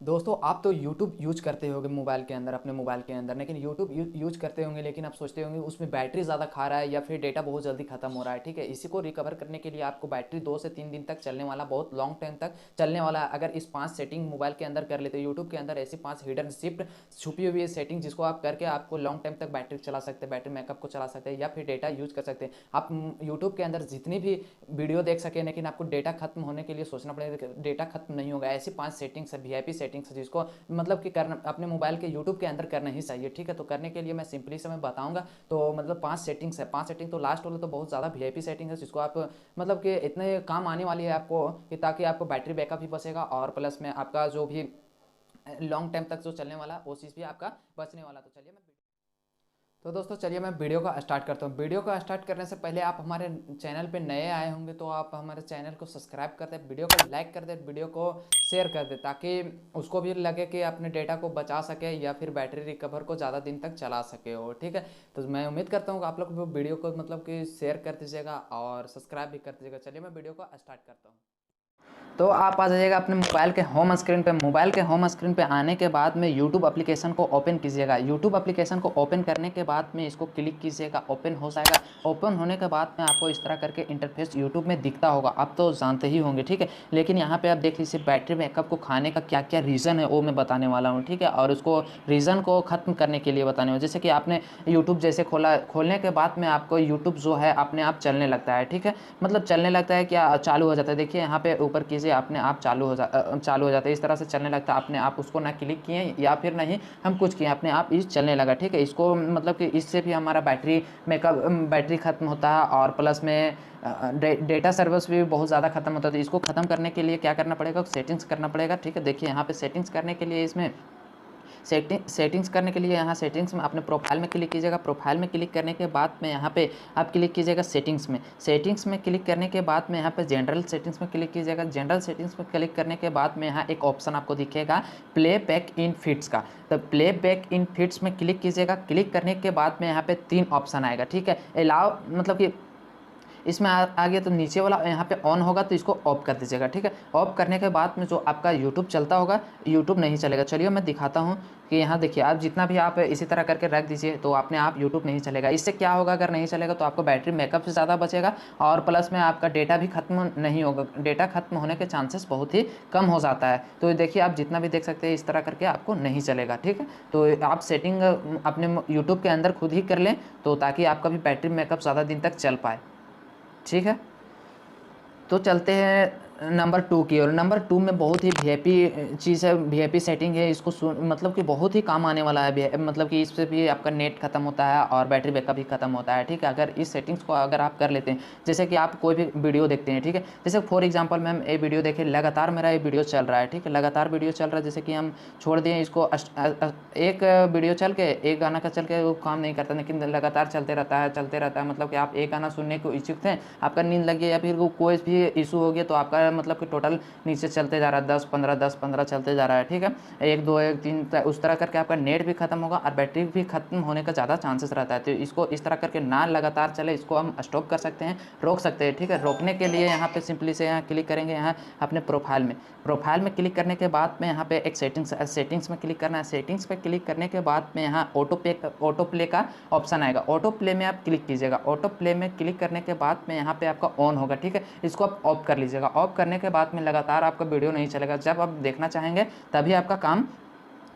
दोस्तों आप तो YouTube यूज करते होंगे मोबाइल के अंदर, अपने मोबाइल के अंदर, लेकिन YouTube यूज करते होंगे, लेकिन आप सोचते होंगे उसमें बैटरी ज़्यादा खा रहा है या फिर डेटा बहुत जल्दी खत्म हो रहा है। ठीक है, इसी को रिकवर करने के लिए आपको बैटरी 2 से 3 दिन तक चलने वाला, बहुत लॉन्ग टाइम तक चलने वाला है। अगर इस 5 सेटिंग मोबाइल के अंदर कर लेते हो, यूट्यूब के अंदर ऐसी 5 हिडन शिफ्ट छुपी हुई है सेटिंग, जिसको आप करके आपको लॉन्ग टाइम तक बैटरी चला सकते हैं, बैटरी बैकअप को चला सकते हैं या फिर डेटा यूज कर सकते हैं। आप यूट्यूब के अंदर जितनी भी वीडियो देख सके, लेकिन आपको डेटा खत्म होने के लिए सोचना पड़ेगा, डेटा खत्म नहीं होगा। ऐसी 5 सेटिंग्स है, वीआईपी सेटिंग्स है, जिसको मतलब कि करना अपने मोबाइल के यूट्यूब के अंदर करना ही चाहिए। ठीक है, तो करने के लिए मैं सिंपली से मैं बताऊंगा। तो मतलब 5 सेटिंग्स है, 5 सेटिंग तो लास्ट वाले तो बहुत ज़्यादा वीआईपी सेटिंग है, जिसको आप मतलब कि इतने काम आने वाली है आपको कि ताकि आपको बैटरी बैकअप भी बचेगा और प्लस में आपका जो भी लॉन्ग टाइम तक जो चलने वाला वो चीज़ भी आपका बचने वाला। तो चलिए मैं तो दोस्तों चलिए मैं वीडियो का स्टार्ट करता हूँ। वीडियो का स्टार्ट करने से पहले आप हमारे चैनल पे नए आए होंगे तो आप हमारे चैनल को सब्सक्राइब कर दें, वीडियो को लाइक कर दें, वीडियो को शेयर कर दें, ताकि उसको भी लगे कि अपने डेटा को बचा सके या फिर बैटरी रिकवर को ज़्यादा दिन तक चला सके हो। ठीक है, तो मैं उम्मीद करता हूँ कि आप लोग वीडियो को मतलब कि शेयर कर दीजिएगा और सब्सक्राइब भी कर दीजिएगा। चलिए मैं वीडियो को स्टार्ट करता हूँ। तो आप आ जाइएगा अपने मोबाइल के होम स्क्रीन पे। मोबाइल के होम स्क्रीन पे आने के बाद में यूट्यूब एप्लीकेशन को ओपन कीजिएगा। यूट्यूब एप्लीकेशन को ओपन करने के बाद में इसको क्लिक कीजिएगा, ओपन हो जाएगा। ओपन होने के बाद में आपको इस तरह करके इंटरफेस यूट्यूब में दिखता होगा, आप तो जानते ही होंगे। ठीक है, लेकिन यहाँ पे आप देख लीजिए बैटरी बैकअप को खाने का क्या क्या रीज़न है वो मैं बताने वाला हूँ। ठीक है, और उसको रीज़न को ख़त्म करने के लिए बताने वाला। जैसे कि आपने यूट्यूब जैसे खोलने के बाद में आपको यूट्यूब जो है अपने आप चलने लगता है। ठीक है, मतलब चलने लगता है, क्या चालू हो जाता है। देखिए यहाँ पे ऊपर कीजिए, अपने आप चालू हो जाता है, इस तरह से चलने लगता है अपने आप। उसको ना क्लिक किए या फिर नहीं हम कुछ किए, अपने आप इस चलने लगा। ठीक है, इसको मतलब कि इससे भी हमारा बैटरी ख़त्म होता है और प्लस में डेटा सर्विस भी बहुत ज़्यादा खत्म होता है। तो इसको ख़त्म करने के लिए क्या करना पड़ेगा, सेटिंग्स करना पड़ेगा। ठीक है, देखिए यहाँ पे सेटिंग्स करने के लिए इसमें सेटिंग्स करने के लिए यहाँ सेटिंग्स में अपने प्रोफाइल में क्लिक कीजिएगा। प्रोफाइल में क्लिक करने के बाद में यहाँ पे आप क्लिक कीजिएगा सेटिंग्स में। सेटिंग्स में क्लिक करने के बाद में यहाँ पे जनरल सेटिंग्स में क्लिक कीजिएगा। जनरल सेटिंग्स में क्लिक करने के बाद में यहाँ एक ऑप्शन आपको दिखेगा प्ले बैक इन फीड्स का। तो प्ले बैक इन फीड्स में क्लिक कीजिएगा। क्लिक करने के बाद में यहाँ पे 3 ऑप्शन आएगा। ठीक है, अलाउ मतलब कि इसमें आ गया, तो नीचे वाला यहाँ पे ऑन होगा तो इसको ऑफ कर दीजिएगा। ठीक है, ऑफ करने के बाद में जो आपका यूट्यूब चलता होगा, यूट्यूब नहीं चलेगा। चलिए मैं दिखाता हूँ कि यहाँ देखिए, आप जितना भी आप इसी तरह करके रख दीजिए तो अपने आप यूट्यूब नहीं चलेगा। इससे क्या होगा, अगर नहीं चलेगा तो आपको बैटरी बैकअप से ज़्यादा बचेगा और प्लस में आपका डेटा भी खत्म नहीं होगा। डेटा खत्म होने के चांसेस बहुत ही कम हो जाता है। तो देखिए आप जितना भी देख सकते हैं, इस तरह करके आपको नहीं चलेगा। ठीक है, तो आप सेटिंग अपने यूट्यूब के अंदर खुद ही कर लें, तो ताकि आपका भी बैटरी बैकअप ज़्यादा दिन तक चल पाए। ठीक है, तो चलते हैं नंबर 2 की ओर। नंबर 2 में बहुत ही वीआईपी चीज़ है, वीआईपी सेटिंग है। इसको मतलब कि बहुत ही काम आने वाला है। मतलब कि इससे भी आपका नेट खत्म होता है और बैटरी बैकअप भी खत्म होता है। ठीक है, अगर इस सेटिंग्स को अगर आप कर लेते हैं, जैसे कि आप कोई भी वीडियो देखते हैं। ठीक है, जैसे फॉर एग्जांपल मैम ये वीडियो देखें, लगातार मेरा ये वीडियो चल रहा है। ठीक है, लगातार वीडियो चल रहा है, जैसे कि हम छोड़ दिए इसको, एक वीडियो चल के, एक गाना का चल के वो काम नहीं करता, लेकिन लगातार चलते रहता है, चलते रहता है। मतलब कि आप एक गाना सुनने को इच्छुक थे, आपका नींद लग गया या फिर कोई भी इशू हो गया, तो आपका मतलब कि टोटल नीचे चलते जा रहा है, 10 15 चलते जा रहा है। ठीक है, 1 2 1 3 उस तरह करके आपका नेट भी खत्म होगा और बैटरी भी खत्म होने का ज़्यादा चांसेस रहता है। तो इसको इस तरह करके ना लगातार चले, इसको हम स्टॉप कर सकते हैं, रोक सकते हैं। ठीक है, रोकने के लिए यहाँ पे सिंपली से यहाँ क्लिक करेंगे, यहाँ अपने प्रोफाइल में क्लिक करने के बाद में यहाँ पे एक सेटिंग्स में क्लिक करना है। सेटिंग्स पे क्लिक करने के बाद में यहाँ ऑटो प्ले का ऑप्शन आएगा। ऑटो प्ले में आप क्लिक कीजिएगा। ऑटो प्ले में क्लिक करने के बाद में यहाँ पे आपका ऑन होगा। ठीक है, इसको आप ऑफ कर लीजिएगा। ऑफ करने के बाद में लगातार आपका वीडियो नहीं चलेगा, जब आप देखना चाहेंगे तभी आपका काम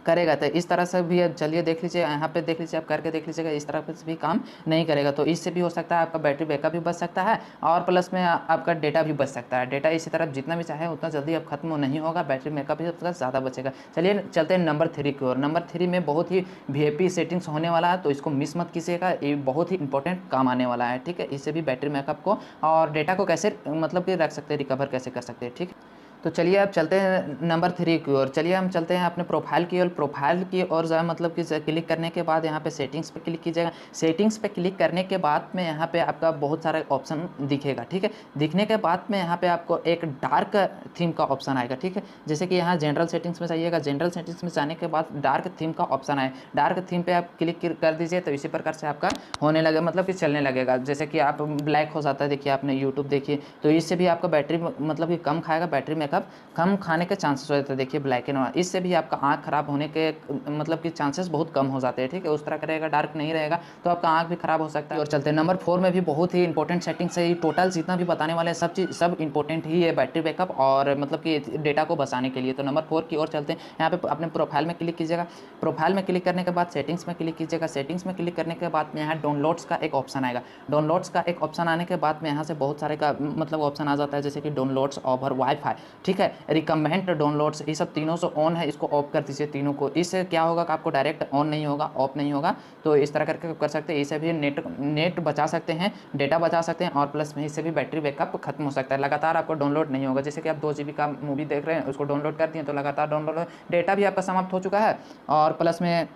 करेगा। तो इस तरह से भी चलिए देख लीजिए, यहाँ पे देख लीजिए, आप करके देख लीजिएगा, इस तरह से भी काम नहीं करेगा। तो इससे भी हो सकता है आपका बैटरी बैकअप भी बच सकता है और प्लस में आपका डेटा भी बच सकता है। डेटा इसी तरह जितना भी चाहे उतना जल्दी अब खत्म नहीं होगा, बैटरी बैकअप भी आपका ज़्यादा बचेगा। चलिए चलते हैं नंबर 3 की ओर। नंबर 3 में बहुत ही वीआईपी सेटिंग्स होने वाला है, तो इसको मिस मत कीजिएगा, ये बहुत ही इंपॉर्टेंट काम आने वाला है। ठीक है, इससे भी बैटरी बैकअप को और डेटा को कैसे मतलब कि रख सकते हैं, रिकवर कैसे कर सकते हैं। ठीक है, तो चलिए अब चलते हैं नंबर 3 की ओर। चलिए हम चलते हैं अपने प्रोफाइल की ओर। प्रोफाइल की ओर जो है मतलब कि क्लिक करने के बाद यहाँ पे सेटिंग्स पे क्लिक कीजिएगा। सेटिंग्स पे क्लिक करने के बाद में यहाँ पे आपका बहुत सारा ऑप्शन दिखेगा। ठीक है, दिखने के बाद में यहाँ पे आपको एक डार्क थीम का ऑप्शन आएगा। ठीक है, जैसे कि यहाँ जनरल सेटिंग्स में जाइएगा। जनरल सेटिंग्स में जाने के बाद डार्क थीम का ऑप्शन आए, डार्क थीम पे आप क्लिक कर दीजिए, तो इसी प्रकार से आपका होने लगे, मतलब कि चलने लगेगा। जैसे कि आप ब्लैक हो जाता है, देखिए आपने यूट्यूब देखिए, तो इससे भी आपका बैटरी मतलब कि कम खाएगा, बैटरी में बैकअप कम खाने के चांसेस हो जाते हैं। देखिए ब्लैक एंड व्हाइट, इससे भी आपका आँख खराब होने के मतलब कि चांसेस बहुत कम हो जाते हैं, ठीक है। उस तरह का रहेगा, डार्क नहीं रहेगा तो आपका आँख भी खराब हो सकता है। और चलते हैं नंबर 4 में भी बहुत ही इंपॉर्टेंट सेटिंग्स है। टोटल जितना भी बताने वाले सब चीज़ सब इंपॉर्टेंट ही है बैटरी बैकअप और मतलब कि डेटा को बचाने के लिए। तो नंबर 4 की ओर चलते हैं। यहाँ पे अपने प्रोफाइल में क्लिक कीजिएगा। प्रोफाइल में क्लिक करने के बाद सेटिंग्स में क्लिक कीजिएगा। सेटिंग्स में क्लिक करने के बाद में यहाँ डाउनलोड्स का एक ऑप्शन आएगा। डाउनलोड्स का एक ऑप्शन आने के बाद में यहाँ से बहुत सारे का मतलब ऑप्शन आ जाता है, जैसे कि डाउनलोड्स ओवर वाईफाई, ठीक है, रिकमेंड डाउनलोड्स, ये सब तीनों से ऑन है, इसको ऑफ कर दीजिए तीनों को। इससे क्या होगा कि आपको डायरेक्ट ऑन नहीं होगा, ऑफ नहीं होगा। तो इस तरह करके कर सकते हैं। इससे भी नेट बचा सकते हैं, डेटा बचा सकते हैं और प्लस में इससे भी बैटरी बैकअप खत्म हो सकता है। लगातार आपको डाउनलोड नहीं होगा। जैसे कि आप 2 GB का मूवी देख रहे हैं, उसको डाउनलोड कर दिए तो लगातार डाउनलोड, डेटा भी आपका समाप्त हो चुका है और प्लस में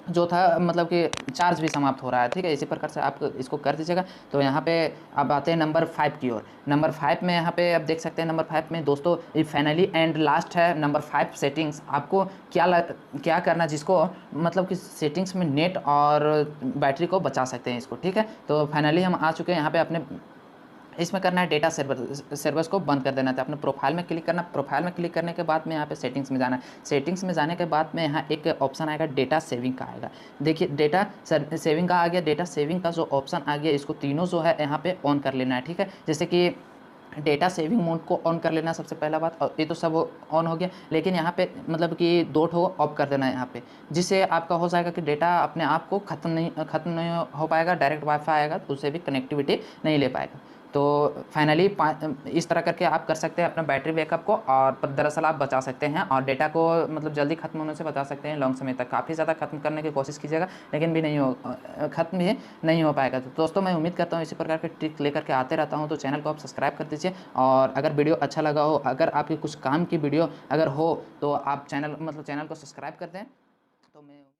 जो था मतलब कि चार्ज भी समाप्त हो रहा है, ठीक है। इसी प्रकार से आप इसको कर दीजिएगा। तो यहाँ पे अब आते हैं नंबर 5 की ओर। नंबर 5 में यहाँ पे आप देख सकते हैं, नंबर 5 में दोस्तों ये फाइनली एंड लास्ट है नंबर 5 सेटिंग्स। आपको क्या करना, जिसको मतलब कि सेटिंग्स में नेट और बैटरी को बचा सकते हैं इसको, ठीक है। तो फाइनली हम आ चुके हैं यहाँ पे। अपने इसमें करना है डेटा सर्वर्स को बंद कर देना था। अपने प्रोफाइल में क्लिक करना। प्रोफाइल में क्लिक करने के बाद में यहाँ पे सेटिंग्स में जाना है। सेटिंग्स में जाने के बाद में यहाँ एक ऑप्शन आएगा डेटा सेविंग का आएगा। देखिए डेटा सेविंग का आ गया। डेटा सेविंग का जो ऑप्शन आ गया, इसको तीनों जो है यहाँ पे ऑन कर लेना है, ठीक है। जैसे कि डेटा सेविंग मोड को ऑन कर लेना सबसे पहला बात, और ये तो सब ऑन हो गया। लेकिन यहाँ पे मतलब कि 2 ठो ऑफ कर देना है यहाँ पे, जिससे आपका हो जाएगा कि डेटा अपने आप को खत्म नहीं हो पाएगा। डायरेक्ट वाईफाई आएगा तो उससे भी कनेक्टिविटी नहीं ले पाएगा। तो फाइनली इस तरह करके आप कर सकते हैं अपना बैटरी बैकअप को, और दरअसल आप बचा सकते हैं और डेटा को मतलब जल्दी खत्म होने से बचा सकते हैं। लॉन्ग समय तक काफ़ी ज़्यादा खत्म करने की कोशिश कीजिएगा, लेकिन भी खत्म भी नहीं हो पाएगा। तो दोस्तों मैं उम्मीद करता हूँ इसी प्रकार के ट्रिक लेकर के आते रहता हूँ। तो चैनल को आप सब्सक्राइब कर दीजिए, और अगर वीडियो अच्छा लगा हो, अगर आपके कुछ काम की वीडियो अगर हो तो आप चैनल को सब्सक्राइब कर दें। तो मैं